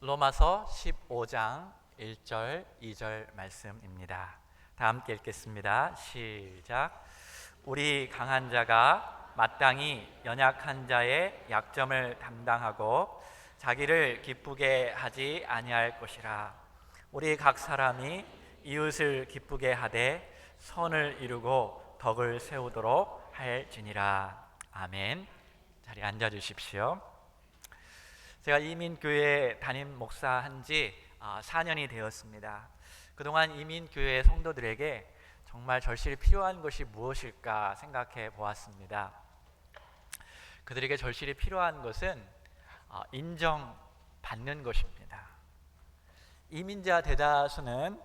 로마서 15장 1절 2절 말씀입니다. 다 함께 읽겠습니다. 시작. 우리 강한 자가 마땅히 연약한 자의 약점을 담당하고 자기를 기쁘게 하지 아니할 것이라. 우리 각 사람이 이웃을 기쁘게 하되 선을 이루고 덕을 세우도록 할지니라. 아멘. 자리에 앉아 주십시오. 제가 이민교회 담임 목사 한지 4년이 되었습니다. 그동안 이민교회 성도들에게 정말 절실히 필요한 것이 무엇일까 생각해 보았습니다. 그들에게 절실히 필요한 것은 인정받는 것입니다. 이민자 대다수는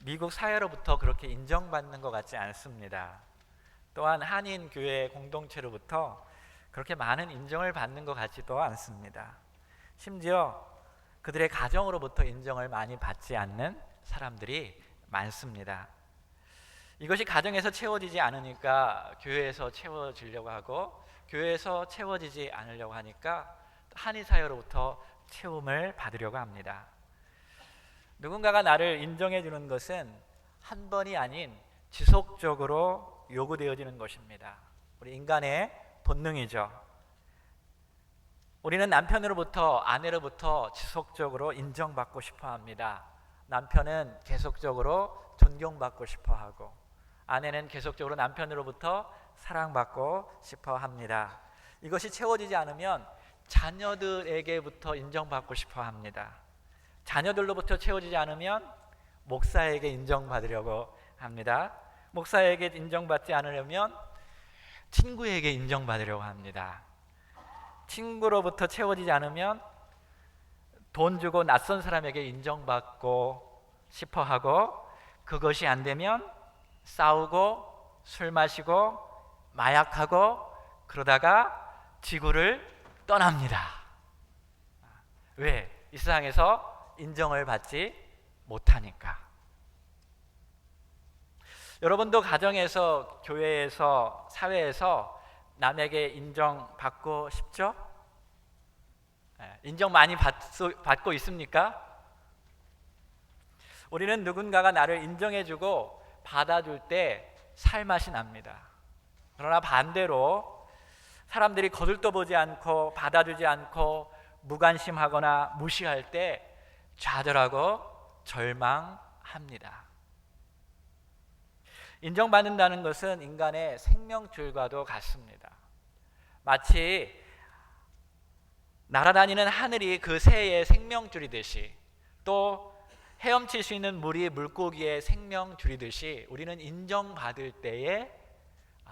미국 사회로부터 그렇게 인정받는 것 같지 않습니다. 또한 한인교회 공동체로부터 그렇게 많은 인정을 받는 것 같지도 않습니다. 심지어 그들의 가정으로부터 인정을 많이 받지 않는 사람들이 많습니다. 이것이 가정에서 채워지지 않으니까 교회에서 채워지려고 하고, 교회에서 채워지지 않으려고 하니까 한인사회로부터 채움을 받으려고 합니다. 누군가가 나를 인정해 주는 것은 한 번이 아닌 지속적으로 요구되어지는 것입니다. 우리 인간의 본능이죠. 우리는 남편으로부터, 아내로부터 지속적으로 인정받고 싶어 합니다. 남편은 계속적으로 존경받고 싶어 하고, 아내는 계속적으로 남편으로부터 사랑받고 싶어 합니다. 이것이 채워지지 않으면 자녀들에게부터 인정받고 싶어 합니다. 자녀들로부터 채워지지 않으면 목사에게 인정받으려고 합니다. 목사에게 인정받지 않으려면 친구에게 인정받으려고 합니다. 친구로부터 채워지지 않으면 돈 주고 낯선 사람에게 인정받고 싶어 하고, 그것이 안 되면 싸우고 술 마시고 마약하고 그러다가 지구를 떠납니다. 왜? 이 세상에서 인정을 받지 못하니까. 여러분도 가정에서, 교회에서, 사회에서 남에게 인정받고 싶죠? 인정 많이 받고 있습니까? 우리는 누군가가 나를 인정해주고 받아줄 때 살맛이 납니다. 그러나 반대로 사람들이 거들떠보지 않고 받아주지 않고 무관심하거나 무시할 때 좌절하고 절망합니다. 인정받는다는 것은 인간의 생명줄과도 같습니다. 마치 날아다니는 하늘이 그 새의 생명줄이듯이, 또 헤엄칠 수 있는 물이 물고기의 생명줄이듯이 우리는 인정받을 때에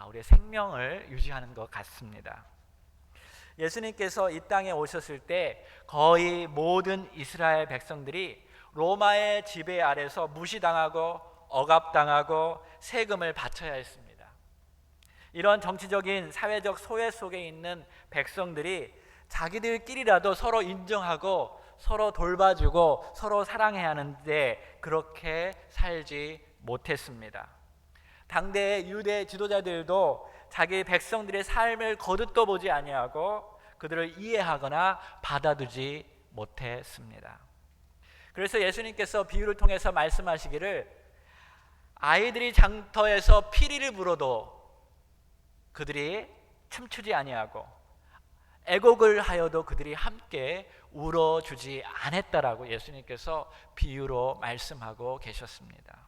우리의 생명을 유지하는 것 같습니다. 예수님께서 이 땅에 오셨을 때 거의 모든 이스라엘 백성들이 로마의 지배 아래서 무시당하고 억압당하고 세금을 바쳐야 했습니다. 이런 정치적인 사회적 소외 속에 있는 백성들이 자기들끼리라도 서로 인정하고 서로 돌봐주고 서로 사랑해야 하는데 그렇게 살지 못했습니다. 당대의 유대 지도자들도 자기 백성들의 삶을 거듭떠보지 아니하고 그들을 이해하거나 받아두지 못했습니다. 그래서 예수님께서 비유를 통해서 말씀하시기를, 아이들이 장터에서 피리를 불어도 그들이 춤추지 아니하고 애곡을 하여도 그들이 함께 울어주지 않았다라고 예수님께서 비유로 말씀하고 계셨습니다.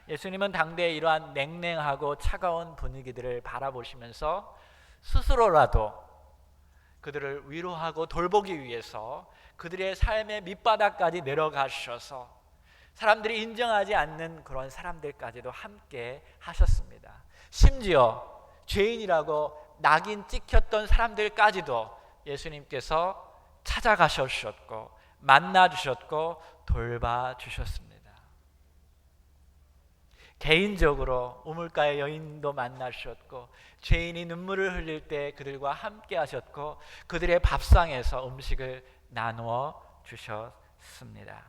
예수님은 당대의 이러한 냉랭하고 차가운 분위기들을 바라보시면서 스스로라도 그들을 위로하고 돌보기 위해서 그들의 삶의 밑바닥까지 내려가셔서 사람들이 인정하지 않는 그런 사람들까지도 함께 하셨습니다. 심지어 죄인이라고 낙인 찍혔던 사람들까지도 예수님께서 찾아가셨고 만나주셨고 돌봐주셨습니다. 개인적으로 우물가의 여인도 만나주셨고, 죄인이 눈물을 흘릴 때 그들과 함께 하셨고, 그들의 밥상에서 음식을 나누어 주셨습니다.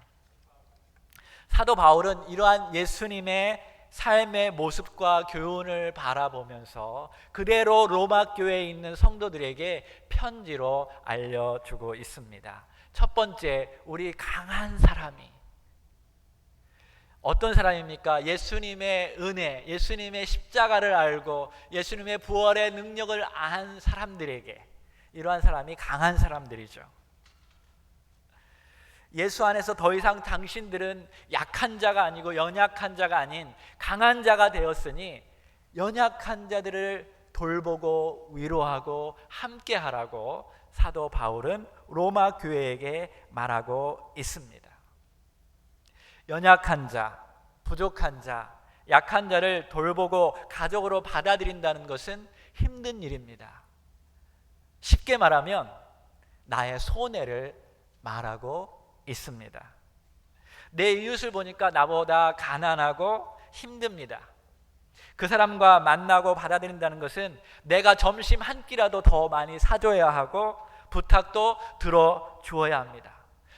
사도 바울은 이러한 예수님의 삶의 모습과 교훈을 바라보면서 그대로 로마 교회에 있는 성도들에게 편지로 알려주고 있습니다. 첫 번째, 우리 강한 사람이 어떤 사람입니까? 예수님의 은혜, 예수님의 십자가를 알고 예수님의 부활의 능력을 안 사람들에게, 이러한 사람이 강한 사람들이죠. 예수 안에서 더 이상 당신들은 약한 자가 아니고 연약한 자가 아닌 강한 자가 되었으니 연약한 자들을 돌보고 위로하고 함께하라고 사도 바울은 로마 교회에게 말하고 있습니다. 연약한 자, 부족한 자, 약한 자를 돌보고 가족으로 받아들인다는 것은 힘든 일입니다. 쉽게 말하면 나의 손해를 말하고 있습니다. 내 이웃을 보니까 나보다 가난하고 힘듭니다. 그 사람과 만나고 받아들인다는 것은 내가 점심 한 끼라도 더 많이 사줘야 하고 부탁도 들어주어야 합니다.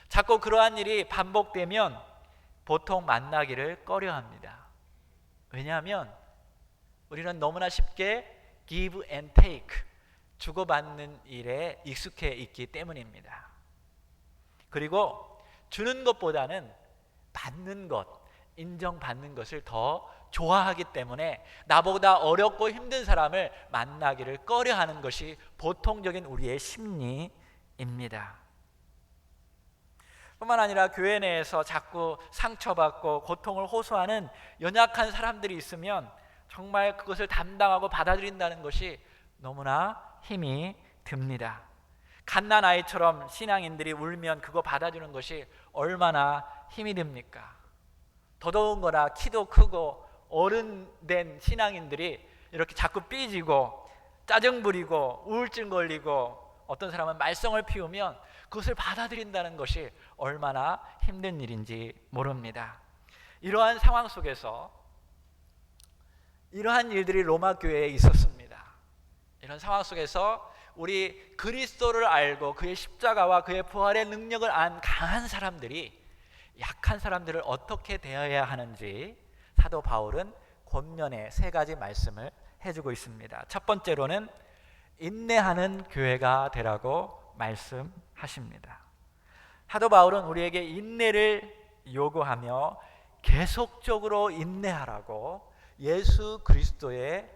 자꾸 그러한 일이 반복되면 보통 만나기를 꺼려합니다. 왜냐하면 우리는 너무나 쉽게 give and take, 주고받는 일에 익숙해 있기 때문입니다. 그리고 주는 것보다는 받는 것, 인정받는 것을 더 좋아하기 때문에 나보다 어렵고 힘든 사람을 만나기를 꺼려하는 것이 보통적인 우리의 심리입니다. 뿐만 아니라 교회 내에서 자꾸 상처받고 고통을 호소하는 연약한 사람들이 있으면 정말 그것을 담당하고 받아들인다는 것이 너무나 힘이 듭니다. 갓난 아이처럼 신앙인들이 울면 그거 받아주는 것이 얼마나 힘이 듭니까? 더더군거나 키도 크고 어른 된 신앙인들이 이렇게 자꾸 삐지고 짜증 부리고 우울증 걸리고 어떤 사람은 말썽을 피우면 그것을 받아들인다는 것이 얼마나 힘든 일인지 모릅니다. 이러한 상황 속에서 이러한 일들이 로마 교회에 있었습니다. 이런 상황 속에서 우리 그리스도를 알고 그의 십자가와 그의 부활의 능력을 안 강한 사람들이 약한 사람들을 어떻게 대해야 하는지 사도 바울은 권면의 세 가지 말씀을 해주고 있습니다. 첫 번째로는 인내하는 교회가 되라고 말씀하십니다. 사도 바울은 우리에게 인내를 요구하며 계속적으로 인내하라고 예수 그리스도의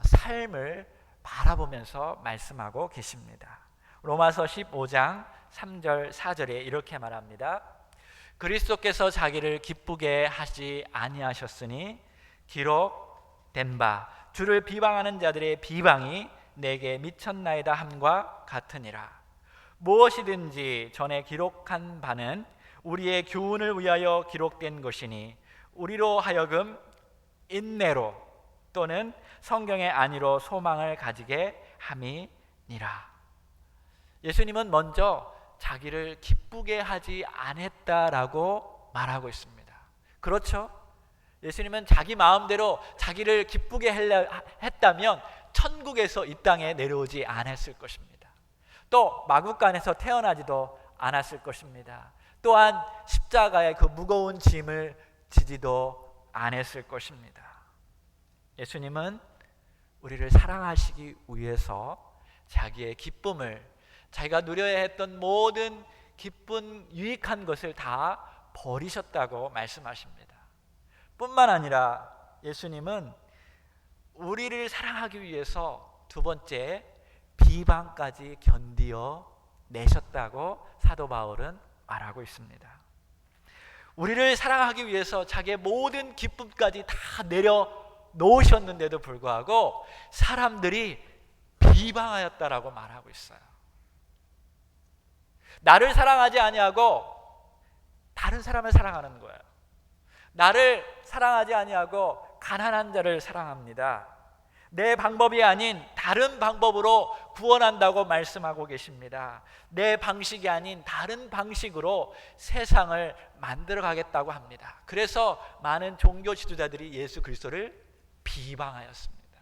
삶을 바라보면서 말씀하고 계십니다. 로마서 15장 3절 4절에 이렇게 말합니다. 그리스도께서 자기를 기쁘게 하지 아니하셨으니 기록된 바 주를 비방하는 자들의 비방이 내게 미쳤나이다 함과 같으니라. 무엇이든지 전에 기록한 바는 우리의 교훈을 위하여 기록된 것이니 우리로 하여금 인내로 또는 성경의 안위로 소망을 가지게 함이니라. 예수님은 먼저 자기를 기쁘게 하지 않았다라고 말하고 있습니다. 그렇죠? 예수님은 자기 마음대로 자기를 기쁘게 했다면 천국에서 이 땅에 내려오지 않았을 것입니다. 또 마구간에서 태어나지도 않았을 것입니다. 또한 십자가의 그 무거운 짐을 지지도 않았을 것입니다. 예수님은 우리를 사랑하시기 위해서 자기의 기쁨을, 자기가 누려야 했던 모든 기쁜 유익한 것을 다 버리셨다고 말씀하십니다. 뿐만 아니라 예수님은 우리를 사랑하기 위해서 두 번째 비방까지 견디어 내셨다고 사도 바울은 말하고 있습니다. 우리를 사랑하기 위해서 자기의 모든 기쁨까지 다 내려놓으셨는데도 불구하고 사람들이 비방하였다라고 말하고 있어요. 나를 사랑하지 아니하고 다른 사람을 사랑하는 거예요. 나를 사랑하지 아니하고 가난한 자를 사랑합니다. 내 방법이 아닌 다른 방법으로 구원한다고 말씀하고 계십니다. 내 방식이 아닌 다른 방식으로 세상을 만들어 가겠다고 합니다. 그래서 많은 종교 지도자들이 예수 그리스도를 비방하였습니다.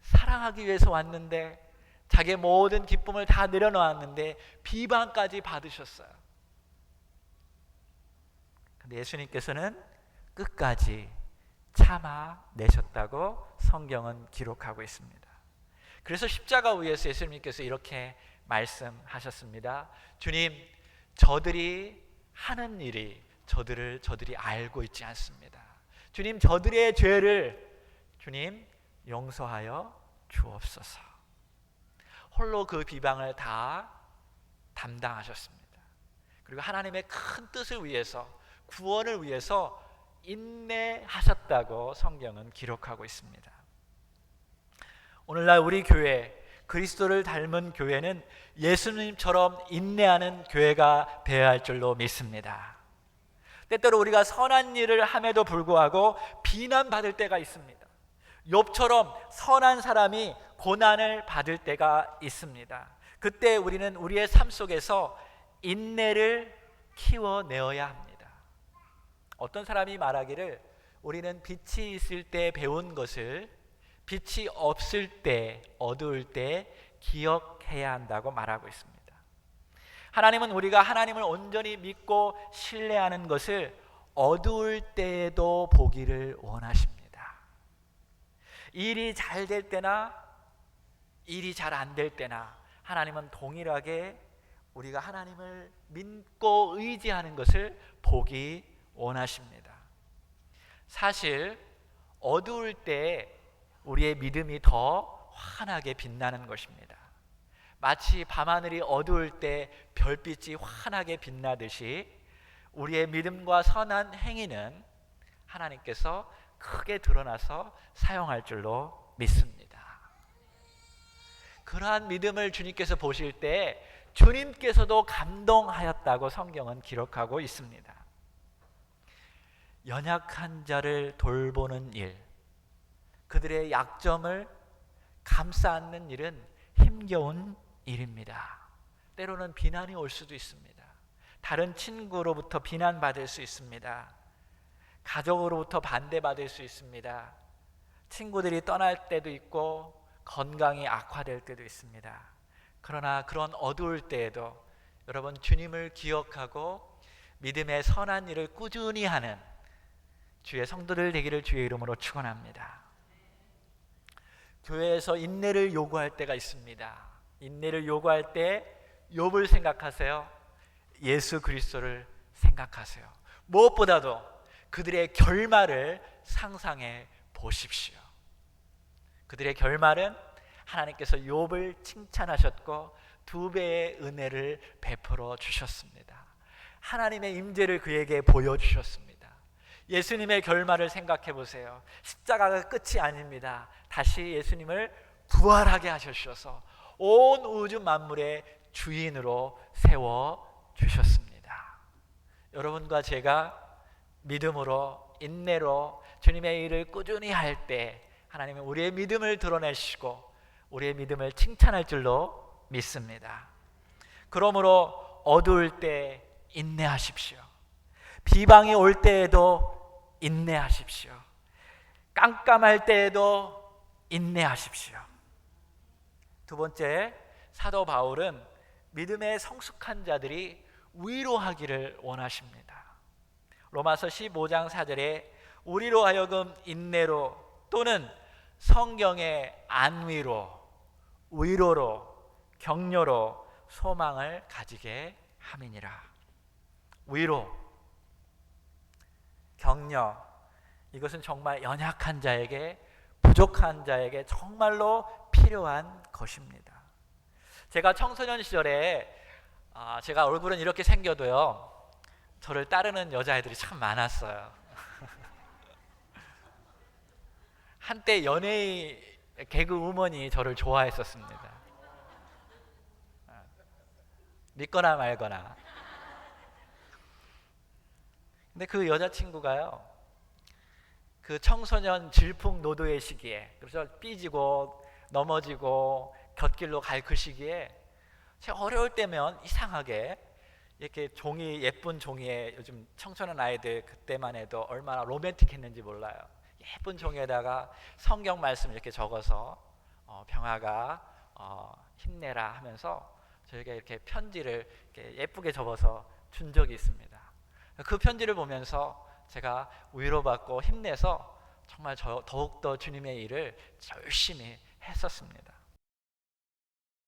사랑하기 위해서 왔는데 자기의 모든 기쁨을 다 내려놓았는데 비방까지 받으셨어요. 근데 예수님께서는 끝까지 참아내셨다고 성경은 기록하고 있습니다. 그래서 십자가 위에서 예수님께서 이렇게 말씀하셨습니다. 주님, 저들이 하는 일이 저들이 알고 있지 않습니다. 주님, 저들의 죄를 주님 용서하여 주옵소서. 홀로 그 비방을 다 담당하셨습니다. 그리고 하나님의 큰 뜻을 위해서, 구원을 위해서 인내하셨다고 성경은 기록하고 있습니다. 오늘날 우리 교회, 그리스도를 닮은 교회는 예수님처럼 인내하는 교회가 되어야 할 줄로 믿습니다. 때때로 우리가 선한 일을 함에도 불구하고 비난받을 때가 있습니다. 욥처럼 선한 사람이 고난을 받을 때가 있습니다. 그때 우리는 우리의 삶 속에서 인내를 키워내어야 합니다. 어떤 사람이 말하기를 우리는 빛이 있을 때 배운 것을 빛이 없을 때, 어두울 때 기억해야 한다고 말하고 있습니다. 하나님은 우리가 하나님을 온전히 믿고 신뢰하는 것을 어두울 때에도 보기를 원하십니다. 일이 잘 될 때나 일이 잘 안 될 때나 하나님은 동일하게 우리가 하나님을 믿고 의지하는 것을 보기 원하십니다. 사실 어두울 때 우리의 믿음이 더 환하게 빛나는 것입니다. 마치 밤하늘이 어두울 때 별빛이 환하게 빛나듯이 우리의 믿음과 선한 행위는 하나님께서 크게 드러나서 사용할 줄로 믿습니다. 그러한 믿음을 주님께서 보실 때 주님께서도 감동하였다고 성경은 기록하고 있습니다. 연약한 자를 돌보는 일, 그들의 약점을 감싸 안는 일은 힘겨운 일입니다. 때로는 비난이 올 수도 있습니다. 다른 친구로부터 비난받을 수 있습니다. 가족으로부터 반대받을 수 있습니다. 친구들이 떠날 때도 있고 건강이 악화될 때도 있습니다. 그러나 그런 어두울 때에도 여러분 주님을 기억하고 믿음의 선한 일을 꾸준히 하는 주의 성도들 되기를 주의 이름으로 축원합니다. 교회에서 인내를 요구할 때가 있습니다. 인내를 요구할 때 욥을 생각하세요. 예수 그리스도를 생각하세요. 무엇보다도 그들의 결말을 상상해 보십시오. 그들의 결말은 하나님께서 욥을 칭찬하셨고 2배의 은혜를 베풀어 주셨습니다. 하나님의 임재를 그에게 보여주셨습니다. 예수님의 결말을 생각해 보세요. 십자가가 끝이 아닙니다. 다시 예수님을 부활하게 하셔서 온 우주 만물의 주인으로 세워 주셨습니다. 여러분과 제가 믿음으로 인내로 주님의 일을 꾸준히 할 때 하나님은 우리의 믿음을 드러내시고 우리의 믿음을 칭찬할 줄로 믿습니다. 그러므로 어두울 때 인내하십시오. 비방이 올 때에도 인내하십시오. 깜깜할 때에도 인내하십시오. 두 번째, 사도 바울은 믿음의 성숙한 자들이 위로하기를 원하십니다. 로마서 15장 4절에 우리로 하여금 인내로 또는 성경의 안위로, 위로로, 격려로 소망을 가지게 함이니라. 위로, 격려, 이것은 정말 연약한 자에게, 부족한 자에게 정말로 필요한 것입니다. 제가 청소년 시절에 제가 얼굴은 이렇게 생겨도요 저를 따르는 여자애들이 참 많았어요. 한때 연예인 개그 우먼이 저를 좋아했었습니다. 믿거나 말거나. 근데 그 여자친구가요 그 청소년 질풍노도의 시기에, 그래서 삐지고 넘어지고 곁길로 갈 그 시기에 제가 어려울 때면 이상하게 이렇게 종이, 예쁜 종이에, 요즘 청소년 아이들 그때만 해도 얼마나 로맨틱했는지 몰라요. 예쁜 종이에다가 성경 말씀 이렇게 적어서 병아가 힘내라 하면서 저에게 이렇게 편지를 이렇게 예쁘게 적어서 준 적이 있습니다. 그 편지를 보면서 제가 위로받고 힘내서 정말 더욱더 주님의 일을 열심히 했었습니다.